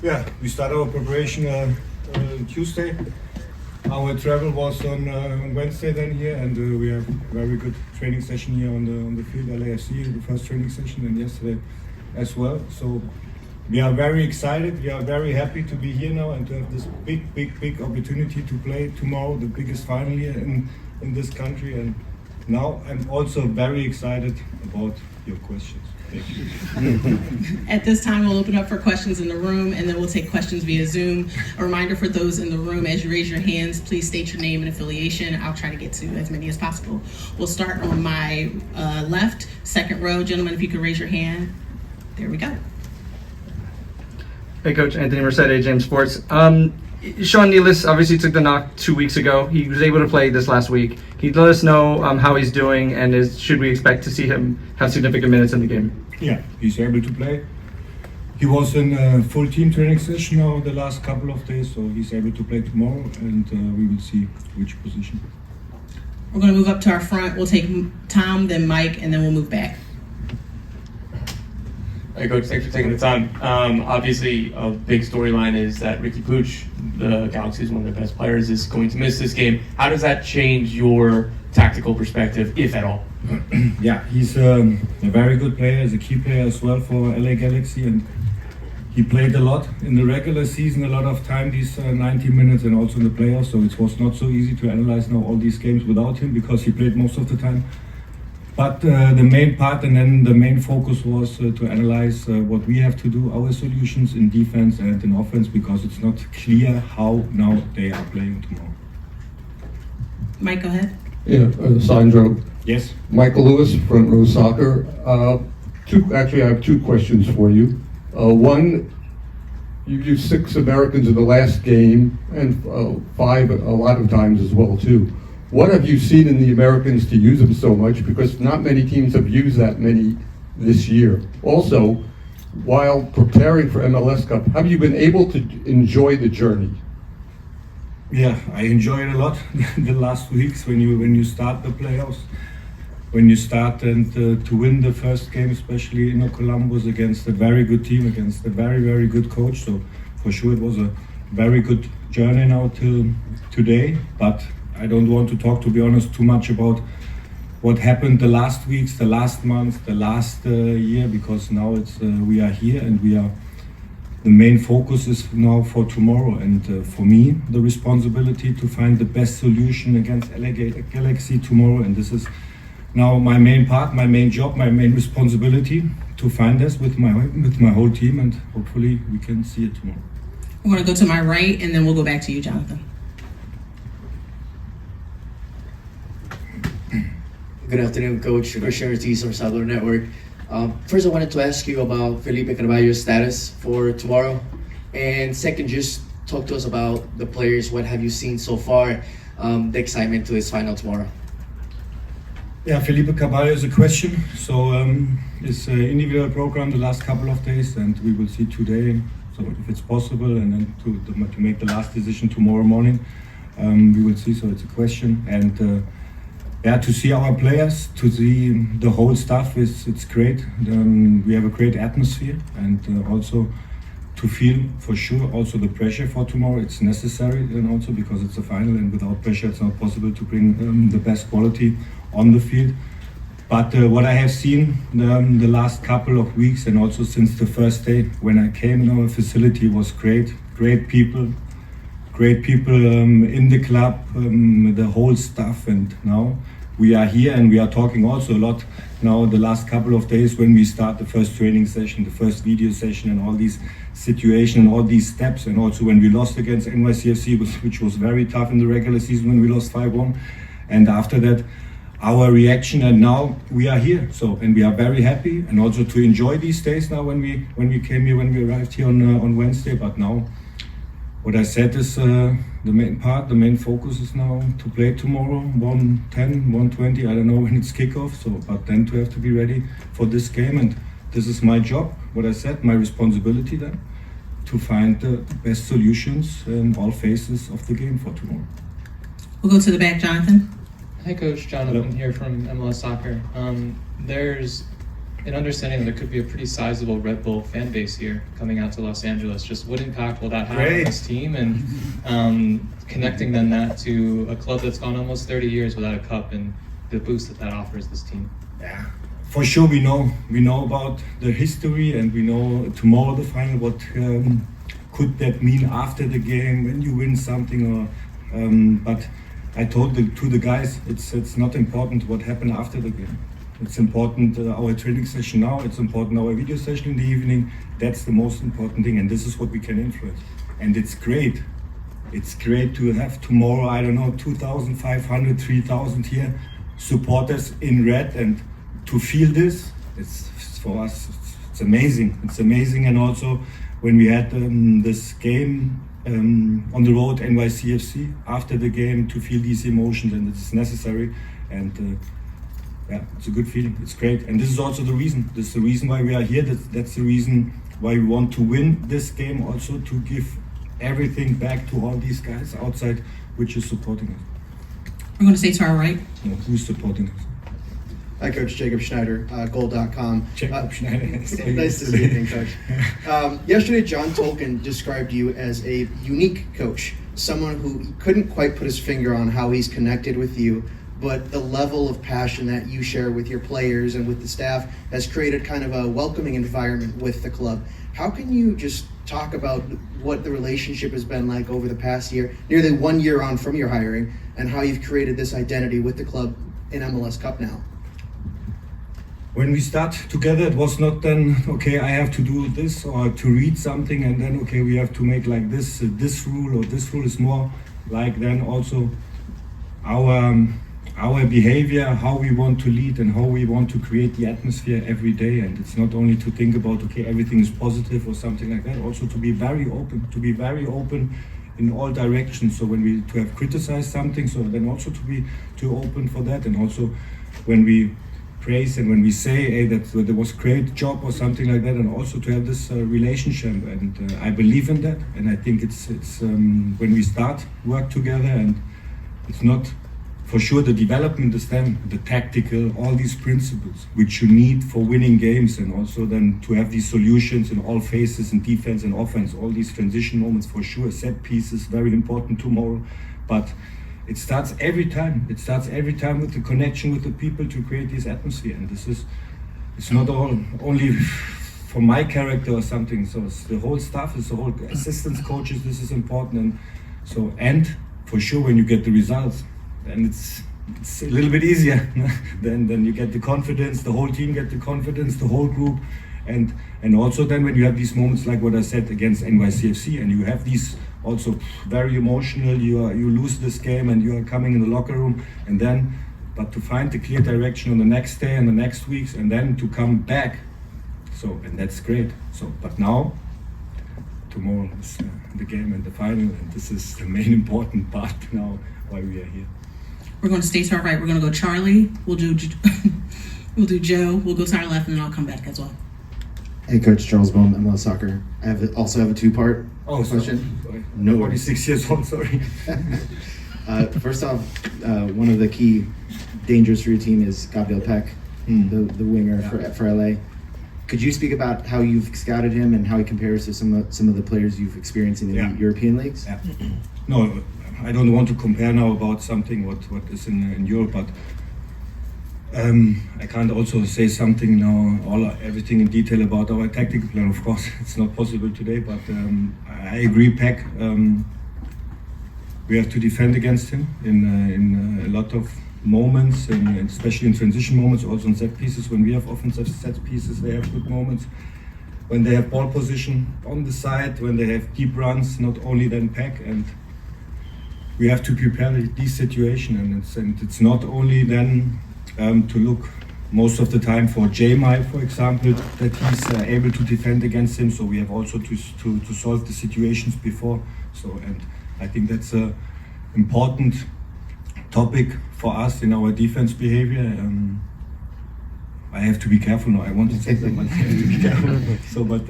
Yeah, we start our preparation Tuesday. Our travel was on Wednesday then here, and we have a very good training session here on the field, LAFC, the first training session, and yesterday as well. So we are very excited. We are very happy to be here now and to have this big opportunity to play tomorrow, the biggest final here in this country. And now I'm also very excited about your questions. Thank you. At this time, we'll open up for questions in the room, and then we'll take questions via Zoom. A reminder for those in the room, as you raise your hands, please state your name and affiliation. I'll try to get to as many as possible. We'll start on my left, second row. Gentlemen, if you could raise your hand. There we go. Hey, Coach. Anthony Mercedes, James Sports. Sean Nealis obviously took the knock 2 weeks ago. He was able to play this last week. Can you let us know how he's doing, and should we expect to see him have significant minutes in the game? Yeah, he's able to play. He was in a full team training session now the last couple of days, so he's able to play tomorrow, and we will see which position. We're going to move up to our front. We'll take Tom, then Mike, and then we'll move back. Hey, Coach, thanks for taking the time. Obviously, a big storyline is that Ricky Pooch, the Galaxy is one of their best players, is going to miss this game. How does that change your tactical perspective, if at all? Yeah, he's a very good player. He's a key player as well for LA Galaxy, and he played a lot in the regular season, a lot of time, these 90 minutes, and also in the playoffs. So it was not so easy to analyze now all these games without him because he played most of the time. But the main part and then the main focus was to analyze what we have to do, our solutions in defense and in offense, because it's not clear how now they are playing tomorrow. Mike, go ahead. Yeah, Sandro. Yes. Michael Lewis, Front Row Soccer. I have two questions for you. One, you used 6 Americans in the last game, and 5 a lot of times as well too. What have you seen in the Americans to use them so much? Because not many teams have used that many this year. Also, while preparing for MLS Cup, have you been able to enjoy the journey? Yeah, I enjoy it a lot the last weeks when you start the playoffs, when you start and to win the first game, especially in Columbus against a very good team, against a very good coach. So for sure it was a very good journey now till today, but I don't want to talk, to be honest, too much about what happened the last weeks, the last month, the last year, because now it's we are here and the main focus is now for tomorrow, and for me the responsibility to find the best solution against LA Galaxy tomorrow, and this is now my main part, my main job, my main responsibility to find this with my whole team, and hopefully we can see it tomorrow. We're going to go to my right, and then we'll go back to you, Jonathan. Good afternoon, Coach. Christian Ortiz from Sadler Network. First, I wanted to ask you about Felipe Carvalho's status for tomorrow. And second, just talk to us about the players. What have you seen so far? The excitement to his final tomorrow. Yeah, Felipe Carvalho is a question. So it's an individual program the last couple of days, and we will see today. So if it's possible, and then to make the last decision tomorrow morning, we will see. So it's a question, and to see our players, to see the whole stuff, it's great. We have a great atmosphere, and also to feel for sure also the pressure for tomorrow. It's necessary, and also because it's a final, and without pressure it's not possible to bring the best quality on the field. But what I have seen the last couple of weeks, and also since the first day when I came in our facility, was great. Great people in the club, the whole staff, and now we are here and we are talking also a lot now the last couple of days when we start the first training session, the first video session, and all these situations and all these steps, and also when we lost against NYCFC, which was very tough in the regular season when we lost 5-1, and after that our reaction, and now we are here. So, and we are very happy, and also to enjoy these days now when we came here, when we arrived here on Wednesday. But now what I said is the main part, the main focus is now to play tomorrow, 1:10, 1:20, I don't know when it's kickoff, so but then to have to be ready for this game, and this is my job, what I said, my responsibility then, to find the best solutions in all phases of the game for tomorrow. We'll go to the back, Jonathan. Hi, Coach. Jonathan here from MLS Soccer. There's in understanding that there could be a pretty sizable Red Bull fan base here coming out to Los Angeles, just what impact will that have on this team, and connecting then that to a club that's gone almost 30 years without a cup, and the boost that offers this team? Yeah, for sure we know about the history, and we know tomorrow the final, what could that mean after the game when you win something, or but I told to the guys, it's not important what happened after the game. It's important our training session now, it's important our video session in the evening. That's the most important thing, and this is what we can influence. And it's great. It's great to have tomorrow, I don't know, 2,500, 3,000 here, supporters in red, and to feel this, it's for us, it's amazing. It's amazing, and also when we had this game on the road, NYCFC, after the game, to feel these emotions, and it's necessary. And yeah, it's a good feeling. It's great, and this is also the reason. This is the reason why we are here. That's the reason why we want to win this game. Also to give everything back to all these guys outside, which is supporting us. We're going to stay to our right. No, who's supporting us? Hi, Coach Jacob Schneider, Goal.com. Jacob Schneider. Nice to see you again, Coach. Yesterday, John Tolkien described you as a unique coach, someone who couldn't quite put his finger on how he's connected with you, but the level of passion that you share with your players and with the staff has created kind of a welcoming environment with the club. How can you just talk about what the relationship has been like over the past year, nearly 1 year on from your hiring, and how you've created this identity with the club in MLS Cup now? When we start together, it was not then, okay, I have to do this, or to read something, and then, okay, we have to make like this rule, or this rule. Is more like then also our behavior, how we want to lead, and how we want to create the atmosphere every day. And it's not only to think about, okay, everything is positive or something like that, also to be very open in all directions. So when we to have criticized something, so then also to be open for that, and also when we praise and when we say, hey, that there was a great job or something like that, and also to have this relationship. And I believe in that, and I think it's when we start work together, and it's not, for sure the development is then the tactical, all these principles which you need for winning games, and also then to have these solutions in all phases, in defense and offense, all these transition moments, for sure, set pieces, very important tomorrow. But it starts every time. It starts every time with the connection with the people to create this atmosphere. And this is, it's not only for my character or something. So it's the whole staff, it's the whole assistants, coaches, this is important. And so, and for sure when you get the results, then it's a little bit easier. then you get the confidence, the whole team get the confidence, the whole group. And also then when you have these moments like what I said against NYCFC, and you have these also very emotional, you lose this game and you are coming in the locker room, and then, but to find the clear direction on the next day and the next weeks, and then to come back. So, and that's great. So, but now, tomorrow is the game and the final, and this is the main important part now why we are here. We're going to stay to our right. We're going to go Charlie. We'll do Joe. We'll go to our left, and then I'll come back as well. Hey, Coach Charles Bohm, MLS Soccer. I also have a two-part question. Sorry. No 46 years old, sorry. First off, one of the key dangers for your team is Gabriel Peck, the winger for Eile. Could you speak about how you've scouted him and how he compares to some of the players you've experienced in the European leagues? Yeah. No, I don't want to compare now about something what is in Europe, but I can't also say something now, everything in detail about our tactical plan. Of course, it's not possible today, but I agree, Peck. We have to defend against him in a lot of moments, and especially in transition moments, also in set pieces. When we have offensive set pieces, they have good moments. When they have ball position on the side, when they have deep runs, not only then Peck, and we have to prepare these situations. And it's not only then to look most of the time for J-Mile, for example, that he's able to defend against him. So we have also to solve the situations before. So, and I think that's an important topic for us in our defense behavior. I have to be careful now. I want to say that, but I have to be careful. So, but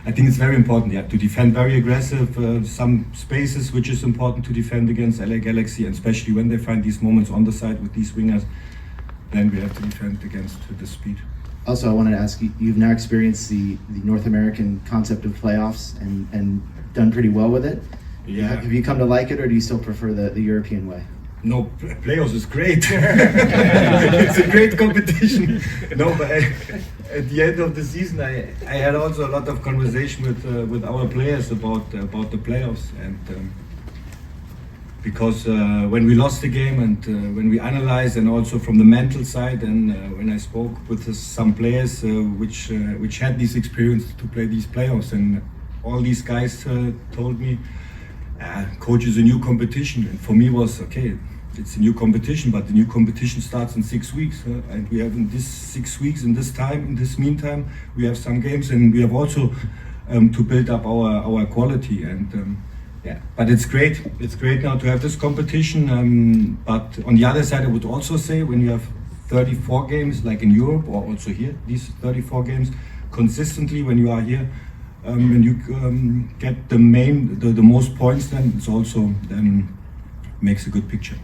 I think it's very important, to defend very aggressive. Some spaces which is important to defend against LA Galaxy, and especially when they find these moments on the side with these wingers, then we have to defend against the speed. Also, I wanted to ask you, you've now experienced the North American concept of playoffs and done pretty well with it. Yeah. Have you come to like it, or do you still prefer the European way? No, playoffs is great. It's a great competition. No, but at the end of the season, I had also a lot of conversation with our players about the playoffs, and because when we lost the game and when we analyzed, and also from the mental side, and when I spoke with some players which had this experience to play these playoffs, and all these guys told me, coach is a new competition, and for me was okay. It's a new competition, but the new competition starts in 6 weeks, and we have in this 6 weeks, in this meantime, we have some games, and we have also to build up our quality, and yeah. But it's great. It's great now to have this competition. But on the other side, I would also say when you have 34 games, like in Europe or also here, these 34 games consistently, when you are here, when you get the most points, then it's also then makes a good picture.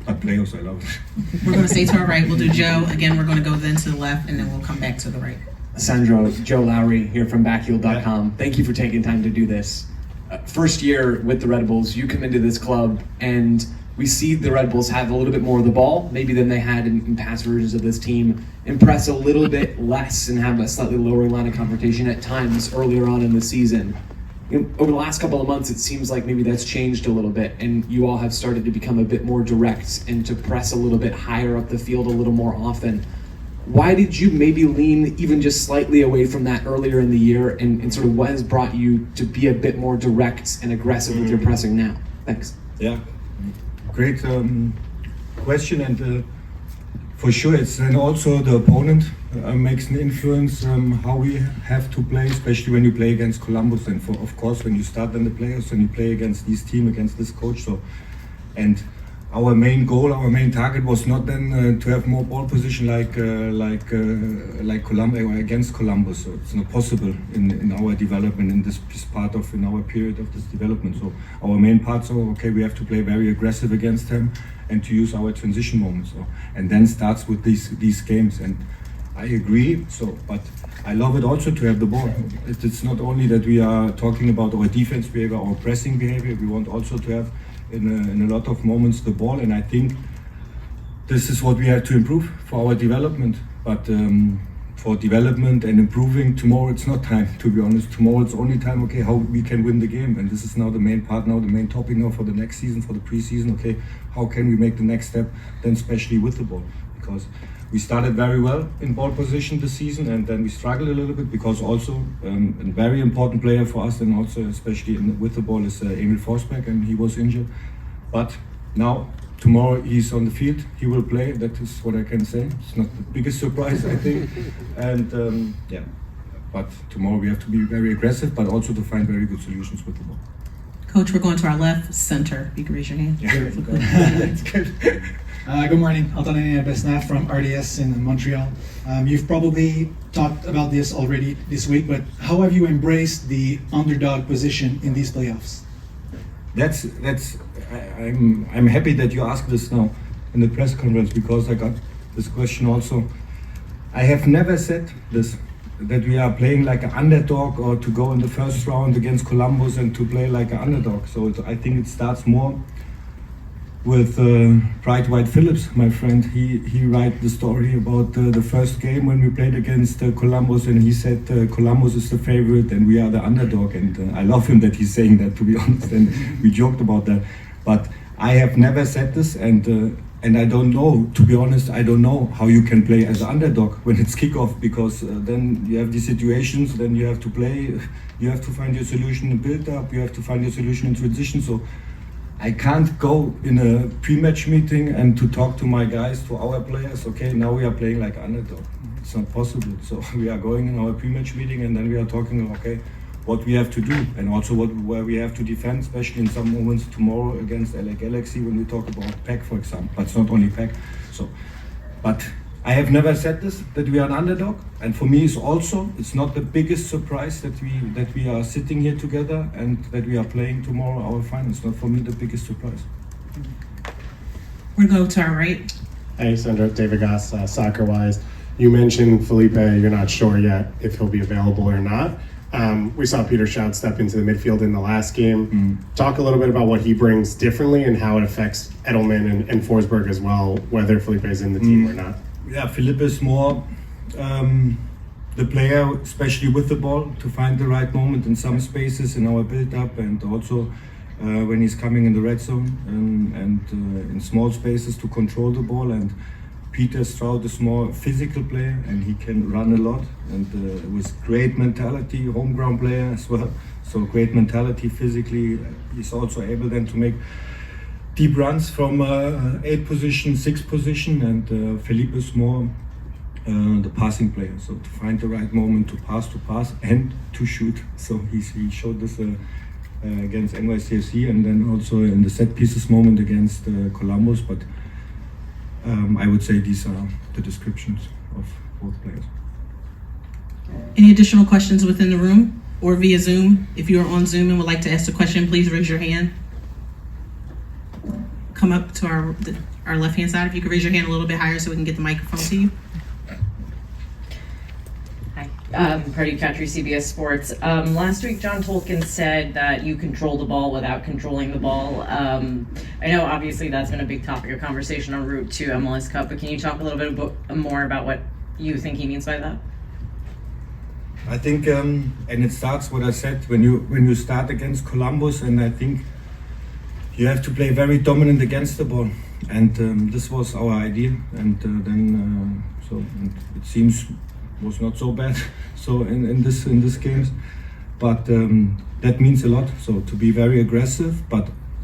But playoffs, I love it. We're going to stay to our right. We'll do Joe. Again, we're going to go then to the left, and then we'll come back to the right. Sandro, Joe Lowry here from Backheel.com. Thank you for taking time to do this. First year with the Red Bulls, you come into this club, and we see the Red Bulls have a little bit more of the ball, maybe than they had in past versions of this team, impress a little bit less and have a slightly lower line of confrontation at times earlier on in the season. Over the last couple of months, it seems like maybe that's changed a little bit, and you all have started to become a bit more direct and to press a little bit higher up the field a little more often. Why did you maybe lean even just slightly away from that earlier in the year, and sort of what has brought you to be a bit more direct and aggressive with your pressing now? Thanks. Yeah, great question, and for sure it's then also the opponent makes an influence how we have to play, especially when you play against Columbus, and of course when you start in the playoffs and you play against this team, against this coach. So, and our main goal, our main target was not then to have more ball position like Columbus or against Columbus. So it's not possible in our development in this part of in our period of this development. So our main part, so okay, we have to play very aggressive against them and to use our transition moments. So, and then starts with these games. And I agree. So, but I love it also to have the ball. It's not only that we are talking about our defense behavior, our pressing behavior. We want also to have in a lot of moments the ball, and I think this is what we have to improve for our development. But for development and improving, tomorrow it's not time, to be honest. Tomorrow it's only time, okay, how we can win the game, and this is now the main part, now the main topic now for the next season, for the preseason. Okay, how can we make the next step, then especially with the ball, because we started very well in ball position this season, and then we struggled a little bit because also a very important player for us, and also especially with the ball, is Emil Forsberg, and he was injured. But now, tomorrow he's on the field, he will play. That is what I can say. It's not the biggest surprise, I think. And yeah, but tomorrow we have to be very aggressive, but also to find very good solutions with the ball. Coach, we're going to our left center. You can raise your hand. Yeah. That's good. Good morning, Anthony Besnat from RDS in Montreal. You've probably talked about this already this week, but how have you embraced the underdog position in these playoffs? I'm happy that you asked this now in the press conference, because I got this question also. I have never said this, that we are playing like an underdog, or to go in the first round against Columbus and to play like an underdog. So I think it starts more with Bright White Phillips, my friend. He write the story about the first game when we played against Columbus, and he said Columbus is the favorite and we are the underdog. And I love him that he's saying that, to be honest, and we joked about that. But I have never said this, and I don't know, to be honest, I don't know how you can play as an underdog when it's kickoff, because then you have these situations, then you have to play, you have to find your solution in build-up, you have to find your solution in transition. So I can't go in a pre-match meeting and to talk to my guys, to our players, okay, now we are playing like underdog. It's not possible. So we are going in our pre-match meeting, and then we are talking, okay, what we have to do, and also where we have to defend, especially in some moments tomorrow against LA Galaxy, when we talk about PAC, for example. But it's not only PAC. So, but I have never said this, that we are an underdog, and for me it's not the biggest surprise that we are sitting here together and that we are playing tomorrow our final. It's not for me the biggest surprise. We're going to go to our right. Hey, Sandro, David Goss, Soccer Wise. You mentioned Felipe, you're not sure yet if he'll be available or not. We saw Peter Schout step into the midfield in the last game. Talk a little bit about what he brings differently and how it affects Edelman and Forsberg as well, whether Felipe is in the team or not. Yeah, Felipe is more the player, especially with the ball, to find the right moment in some spaces in our build-up, and also when he's coming in the red zone and in small spaces to control the ball. And Peter Stroud is more physical player, and he can run a lot, and with great mentality, home ground player as well. So great mentality physically. He's also able then to make deep runs from 8 position, 6 position, and Felipe is more the passing player. So to find the right moment to pass, and to shoot. So he showed this against NYCFC, and then also in the set pieces moment against Columbus. But I would say these are the descriptions of both players. Any additional questions within the room or via Zoom? If you are on Zoom and would like to ask a question, please raise your hand. Come up to our left-hand side. If you could raise your hand a little bit higher so we can get the microphone to you. Party Country, CBS Sports. Last week, John Tolkien said that you control the ball without controlling the ball. I know, obviously, that's been a big topic of conversation en route to MLS Cup, but can you talk a little bit more about what you think he means by that? I think, and it starts what I said, when you start against Columbus, and I think you have to play very dominant against the ball, and this was our idea, and then it seems was not so bad. So in this games, but that means a lot. So to be very aggressive,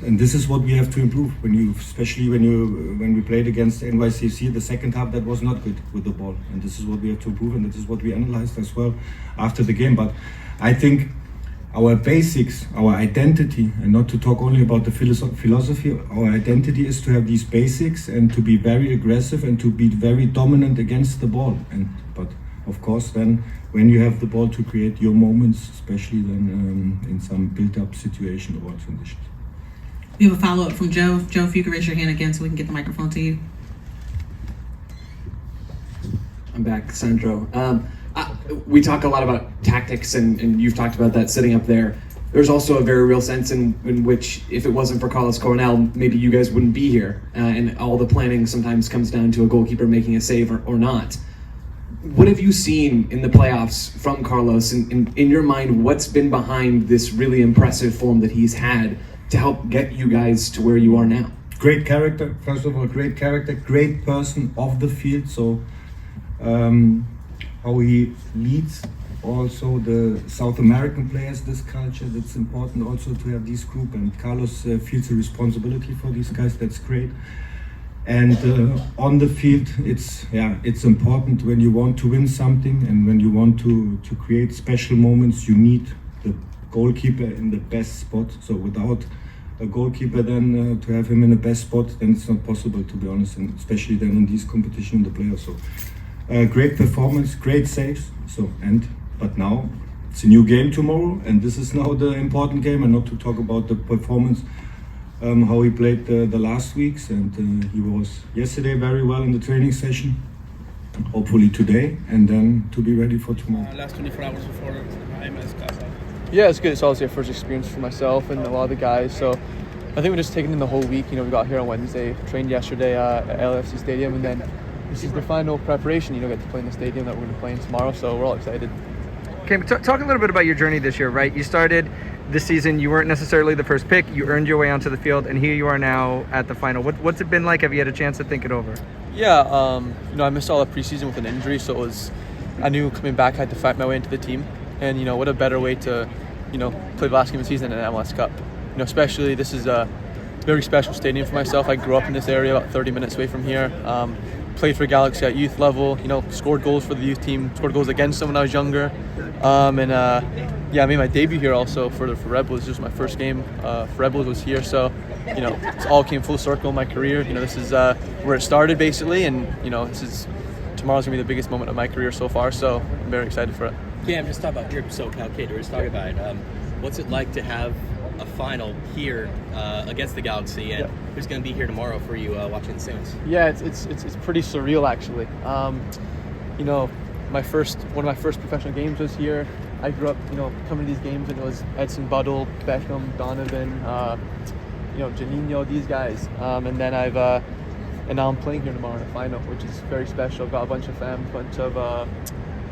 and this is what we have to improve. Especially when we played against NYCFC, the second half that was not good with the ball, and this is what we have to improve, and this is what we analyzed as well after the game. But I think our basics, our identity, and not to talk only about the philosophy, our identity is to have these basics and to be very aggressive and to be very dominant against the ball. But of course, then when you have the ball to create your moments, especially then in some built-up situation or transitions. We have a follow-up from Joe. Joe, if you could raise your hand again so we can get the microphone to you. I'm back, Sandro. We talk a lot about tactics, and you've talked about that sitting up there. There's also a very real sense in which, if it wasn't for Carlos Coronel, maybe you guys wouldn't be here. And all the planning sometimes comes down to a goalkeeper making a save or not. What have you seen in the playoffs from Carlos? In your mind, what's been behind this really impressive form that he's had to help get you guys to where you are now? Great character, first of all, great character, great person off the field. So how he leads also the South American players, this culture, that's important also to have this group. And Carlos feels a responsibility for these guys, that's great. And on the field, it's important when you want to win something and when you want to create special moments, you need the goalkeeper in the best spot. So without a goalkeeper then to have him in the best spot, then it's not possible, to be honest, and especially then in this competition in the playoffs. So great performance, great saves. But now it's a new game tomorrow, and this is now the important game, and not to talk about the performance. How he played the last weeks, and he was yesterday very well in the training session, hopefully today, and then to be ready for tomorrow. Last 24 hours before MLS Cup. Yeah, it's good. It's obviously a first experience for myself and a lot of the guys, so I think we're just taking in the whole week. We got here on Wednesday, trained yesterday at LFC Stadium, and then this is the final preparation, get to play in the stadium that we're going to play in tomorrow, so we're all excited. Okay, talk a little bit about your journey this year, right? You started this season, you weren't necessarily the first pick, you earned your way onto the field, and here you are now at the final. What's it been like? Have you had a chance to think it over? Yeah, I missed all the preseason with an injury, so I knew coming back I had to fight my way into the team, and what a better way to, play the last game of the season in an MLS Cup. Especially this is a very special stadium for myself. I grew up in this area, about 30 minutes away from here. Played for Galaxy at youth level, scored goals for the youth team, scored goals against them when I was younger. I made my debut here also for Red Bulls. This was my first game for Red Bulls was here, so it all came full circle in my career. This is where it started basically, and tomorrow's gonna be the biggest moment of my career so far. So I'm very excited for it. Cam, just talk about your SoCal kid. Let's talk about what's it like to have a final here against the Galaxy, and who's going to be here tomorrow for you watching the Saints? Yeah, it's pretty surreal actually. you know, one of my first professional games was here. I grew up, you know, coming to these games, and it was Edson Buddle, Beckham, Donovan, you know, Janino, these guys. And now I'm playing here tomorrow in the final, which is very special. Got a bunch of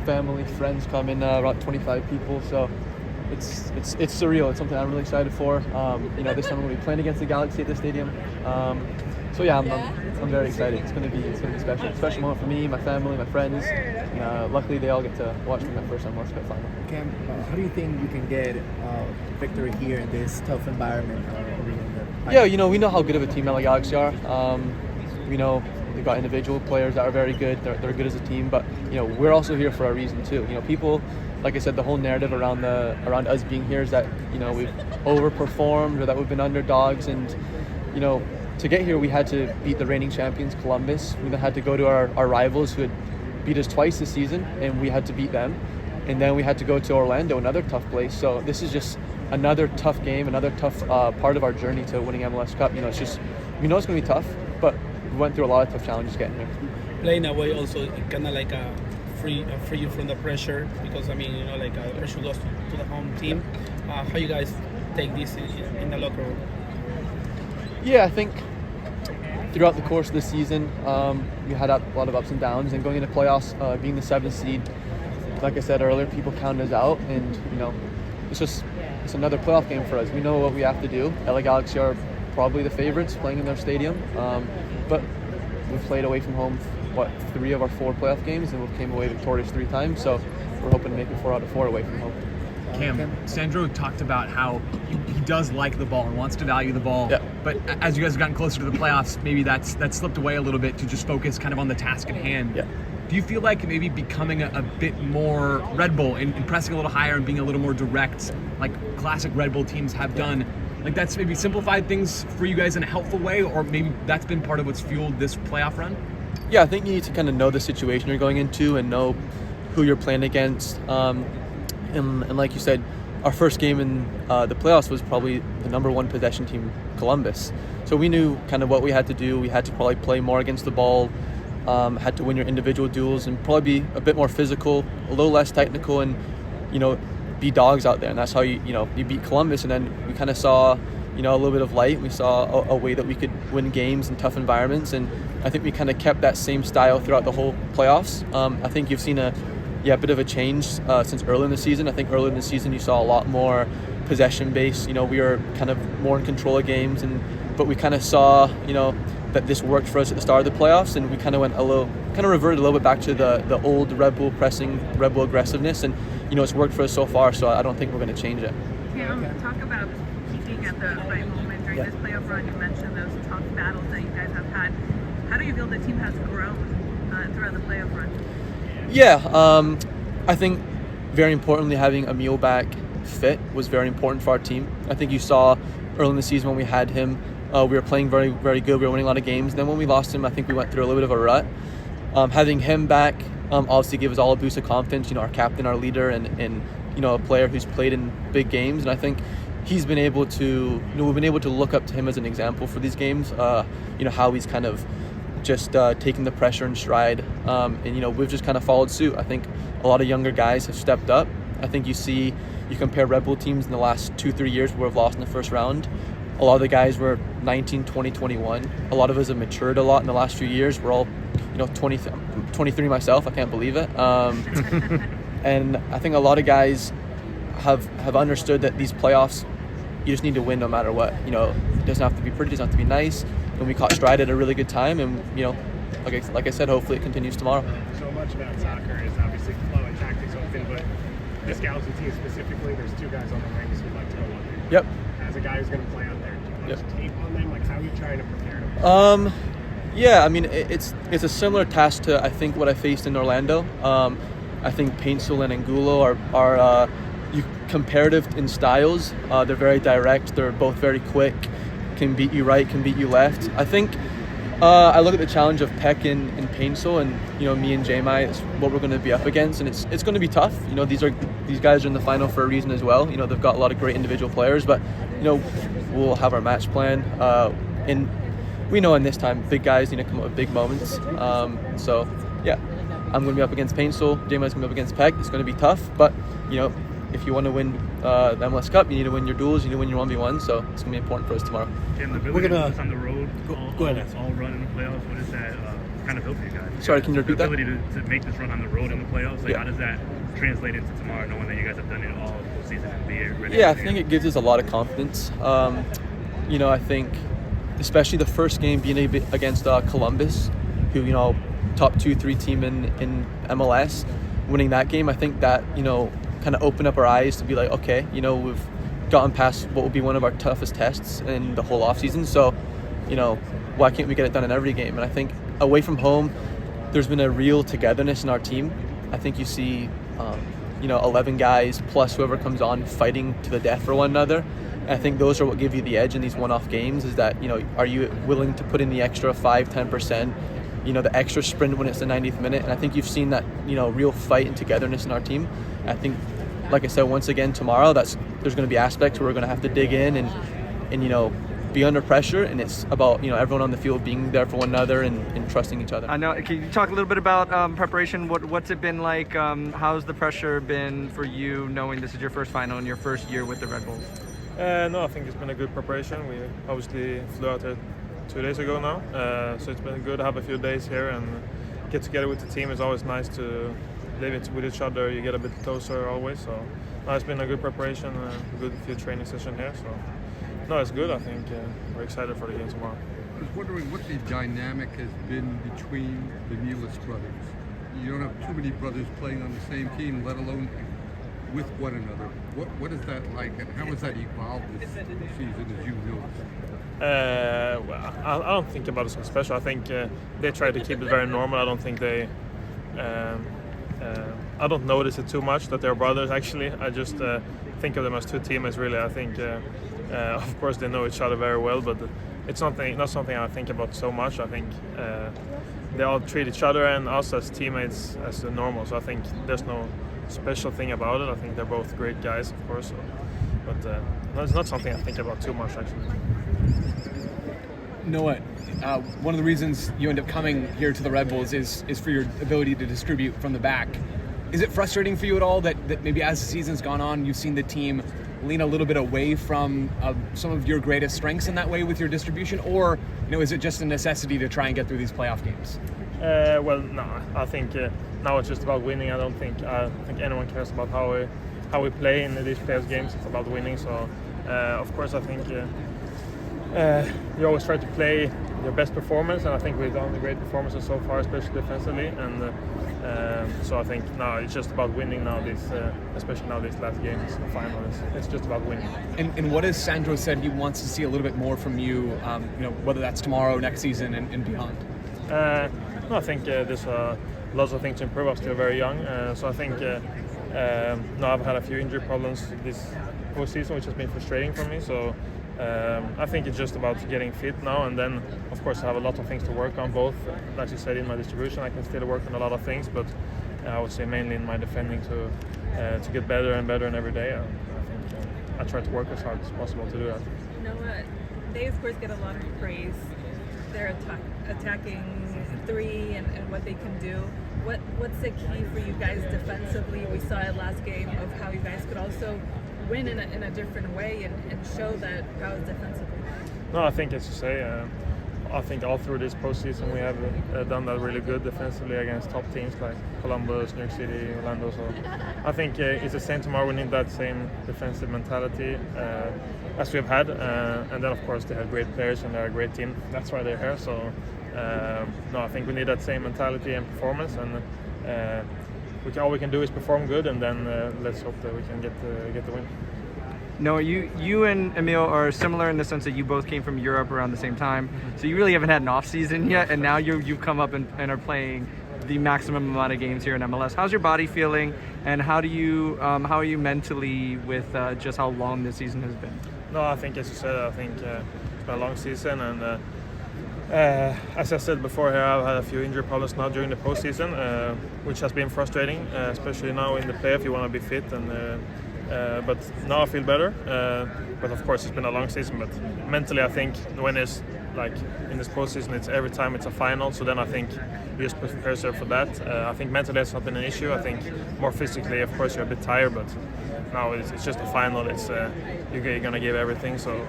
family, friends coming, around 25 people. So it's surreal. It's something I'm really excited for. You know, this time we'll be playing against the Galaxy at the stadium. So yeah, I'm very excited. It's gonna be special. Special moment for me, my family, my friends. And, luckily, they all get to watch me my first MLS Cup Final. Cam, how do you think you can get victory here in this tough environment? Yeah, you know, we know how good of a team LA Galaxy are. We know they've got individual players that are very good. They're good as a team, but you know, we're also here for a reason too. You know, people, like I said, the whole narrative around us being here is that, you know, we've overperformed or that we've been underdogs, and you know, to get here we had to beat the reigning champions Columbus. We then had to go to our rivals who had beat us twice this season, and we had to beat them, and then we had to go to Orlando, another tough place. So this is just another tough game, another tough part of our journey to winning MLS Cup. You know, it's just, we know it's going to be tough, but we went through a lot of tough challenges getting here. Playing away also kind of like free you from the pressure, because I mean, you know, like the pressure goes to the home team. How you guys take this in the locker room? Yeah, I think throughout the course of the season, we had a lot of ups and downs, and going into playoffs, being the 7th seed, like I said earlier, people counted us out, and you know, it's another playoff game for us. We know what we have to do. LA Galaxy are probably the favorites playing in their stadium, but we've played away from home 3 of our 4 playoff games, and we came away victorious 3 times, so we're hoping to make it 4 out of 4 away from home. Cam, Sandro talked about how he does like the ball and wants to value the ball, but as you guys have gotten closer to the playoffs, maybe that's slipped away a little bit to just focus kind of on the task at hand. Do you feel like maybe becoming a bit more Red Bull and pressing a little higher and being a little more direct, like classic Red Bull teams have done, like that's maybe simplified things for you guys in a helpful way, or maybe that's been part of what's fueled this playoff run? Yeah, I think you need to kind of know the situation you're going into and know who you're playing against. And like you said, our first game in the playoffs was probably the #1 possession team, Columbus. So we knew kind of what we had to do. We had to probably play more against the ball, had to win your individual duels, and probably be a bit more physical, a little less technical, and you know, be dogs out there. And that's how you beat Columbus. And then we kind of saw, you know, a little bit of light. We saw a way that we could win games in tough environments, and I think we kind of kept that same style throughout the whole playoffs. I think you've seen a bit of a change since early in the season. I think early in the season you saw a lot more possession based. You know, we were kind of more in control of games, but we kind of saw, you know, that this worked for us at the start of the playoffs, and we kind of reverted a little bit back to the old Red Bull pressing, Red Bull aggressiveness, and you know, it's worked for us so far. So I don't think we're going to change it. Talk about peaking at the right moment during this playoff run. You mentioned those tough battles that you guys have had. How do you feel the team has grown throughout the playoff run? Yeah, I think very importantly, having Emile back fit was very important for our team. I think you saw early in the season when we had him, we were playing very, very good. We were winning a lot of games. Then when we lost him, I think we went through a little bit of a rut. Having him back obviously gave us all a boost of confidence. You know, our captain, our leader, and you know, a player who's played in big games. And I think he's been able to, you know, we've been able to look up to him as an example for these games. You know, how he's kind of just taking the pressure in stride, and you know, we've just kind of followed suit. I think a lot of younger guys have stepped up. I think you compare Red Bull teams in the last 2-3 years where we've lost in the first round. A lot of the guys were 19, 20, 21. A lot of us have matured a lot in the last few years. We're all, you know, 23 myself. I can't believe it. And I think a lot of guys have understood that these playoffs, you just need to win no matter what. You know, it doesn't have to be pretty, it doesn't have to be nice. And we caught stride at a really good time, and you know, like I said, hopefully it continues tomorrow. So much about soccer is obviously flow and tactics open, but this Galaxy team specifically, there's 2 guys on the rings who'd like to go on there. Yep. As a guy who's going to play out there, do you want tape on them? Like, how are you trying to prepare them? Yeah, I mean, it's a similar task to I think what I faced in Orlando. I think Paintsel and Angulo are comparative in styles. They're very direct. They're both very quick. Can beat you right, can beat you left. I think I look at the challenge of Peck and Paintsel, and you know, me and J-Mai, it's what we're going to be up against, and it's going to be tough. You know, these guys are in the final for a reason as well. You know, they've got a lot of great individual players, but you know, we'll have our match plan, and we know in this time big guys need to come up with big moments. So yeah. I'm going to be up against Painsul. J-Man's going to be up against Peck. It's going to be tough, but if you want to win the MLS Cup, you need to win your duels, you need to win your 1v1, so it's going to be important for us tomorrow. And the ability to do this on the road, go ahead. All run in the playoffs, what does that kind of help you guys? Sorry, can you repeat that? The ability to make this run on the road in the playoffs, how does that translate into tomorrow, knowing that you guys have done it all postseason and be ready? Yeah, I think it gives us a lot of confidence. I think especially the first game being against Columbus, who, top 2-3 team in MLS, winning that game, I think that, kind of opened up our eyes to be like, okay, we've gotten past what will be one of our toughest tests in the whole offseason. So, why can't we get it done in every game? And I think away from home, there's been a real togetherness in our team. I think you see, 11 guys plus whoever comes on fighting to the death for one another. And I think those are what give you the edge in these one-off games, is that, are you willing to put in the extra 5-10%, the extra sprint when it's the 90th minute? And I think you've seen that, real fight and togetherness in our team. And I think, like I said, once again tomorrow, there's going to be aspects where we're going to have to dig in and be under pressure, and it's about everyone on the field being there for one another and trusting each other. I know. Can you talk a little bit about preparation? What's it been like? How's the pressure been for you, knowing this is your first final and your first year with the Red Bulls? No, I think it's been a good preparation. We obviously flew out here 2 days ago now, so it's been good to have a few days here and get together with the team. It's always nice to live it with each other. You get a bit closer always. So no, it's been a good preparation, a good few training sessions here. So no, it's good. I think we're excited for the game tomorrow. I was wondering what the dynamic has been between the Nealis brothers. You don't have too many brothers playing on the same team, let alone with one another. What is that like, and how has that evolved this season, as you know? Well, I don't think about it so special. I think they try to keep it very normal. I don't think they. I don't notice it too much that they're brothers. Actually, I just think of them as two teammates. Really, I think. Of course, they know each other very well, but it's not something I think about so much. I think they all treat each other and us as teammates as normal. So I think there's no special thing about it. I think they're both great guys, of course. But no, it's not something I think about too much, actually. Noah, one of the reasons you end up coming here to the Red Bulls is for your ability to distribute from the back. Is it frustrating for you at all that maybe as the season's gone on, you've seen the team lean a little bit away from some of your greatest strengths in that way with your distribution, or is it just a necessity to try and get through these playoff games? Well, no, I think now it's just about winning. I don't think anyone cares about how we play in these playoff games. It's about winning. So, of course, I think you always try to play your best performance, and I think we've done great performances so far, especially defensively. And so I think now it's just about winning now. Especially now these last games, the final. It's just about winning. And what has Sandro said he wants to see a little bit more from you? Whether that's tomorrow, next season, and beyond. No, I think there's lots of things to improve. I'm still very young, so I think I've had a few injury problems this whole season, which has been frustrating for me. So I think it's just about getting fit now, and then of course I have a lot of things to work on. Both, like you said, in my distribution, I can still work on a lot of things, but I would say mainly in my defending to get better and better every day. I think I try to work as hard as possible to do that. They of course get a lot of praise. They're attacking three and what they can do. What's the key for you guys defensively? We saw it last game of how you guys could also win in a different way and show that prowess defensively. No, I think, as you say, I think all through this postseason we have done that really good defensively against top teams like Columbus, New York City, Orlando. So I think it's the same tomorrow. We need that same defensive mentality as we've had, and then of course they have great players and they're a great team. That's why they're here. So no, I think we need that same mentality and performance, and all we can do is perform good, and then let's hope that we can get the win. No, you and Emil are similar in the sense that you both came from Europe around the same time, so you really haven't had an off season yet, and now you've come up and are playing the maximum amount of games here in MLS. How's your body feeling, and how are you mentally with just how long this season has been? No, I think, as you said, I think it's been a long season, and as I said before here, I've had a few injury problems now during the postseason, which has been frustrating, especially now in the playoff. You want to be fit, and but now I feel better. But of course, it's been a long season. But mentally, I think when it's like in this postseason, it's every time it's a final. So then I think you just prepare yourself for that. I think mentally it's not been an issue. I think more physically, of course, you're a bit tired, but now it's just a final. It's you're gonna give everything. So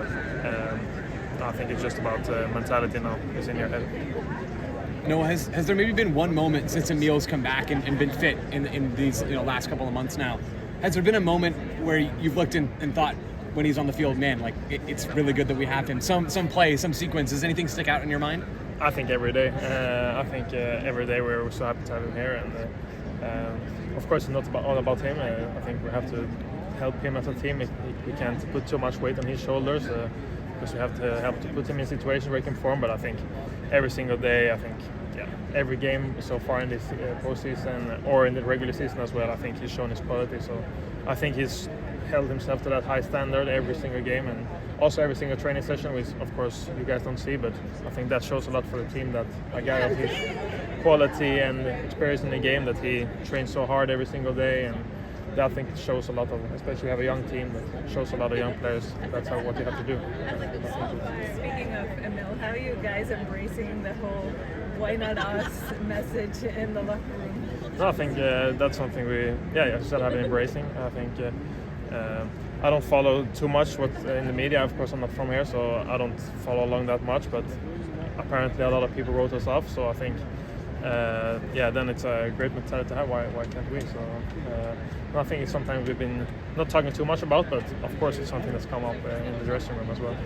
I think it's just about mentality now. It's in your head. Noah, has there maybe been one moment since Emil's come back and been fit in these last couple of months now? Has there been a moment where you've looked and thought when he's on the field, man, like it's really good that we have him? Some play, some sequence. Does anything stick out in your mind? I think every day. I think every day we're so happy to have him here, and of course it's not all about him. I think we have to help him as a team. We can't put too much weight on his shoulders because we have to help to put him in situations where he can perform. But I think every single day, every game so far in this postseason or in the regular season as well, I think he's shown his quality. So I think he's held himself to that high standard every single game and also every single training session, which of course you guys don't see, but I think that shows a lot for the team that a guy of his quality and experience in the game, that he trains so hard every single day, and that I think shows a lot of, especially we have a young team that shows a lot of young players. That's what you have to do. Speaking of Emil, how are you guys embracing the whole "why not us" message in the locker room? No, I think that's something we, I still have been embracing. I think I don't follow too much what in the media. Of course, I'm not from here, so I don't follow along that much. But apparently, a lot of people wrote us off. So I think, then it's a great mentality to have. Why can't we? So I think it's something we've been not talking too much about, but of course, it's something that's come up in the dressing room as well.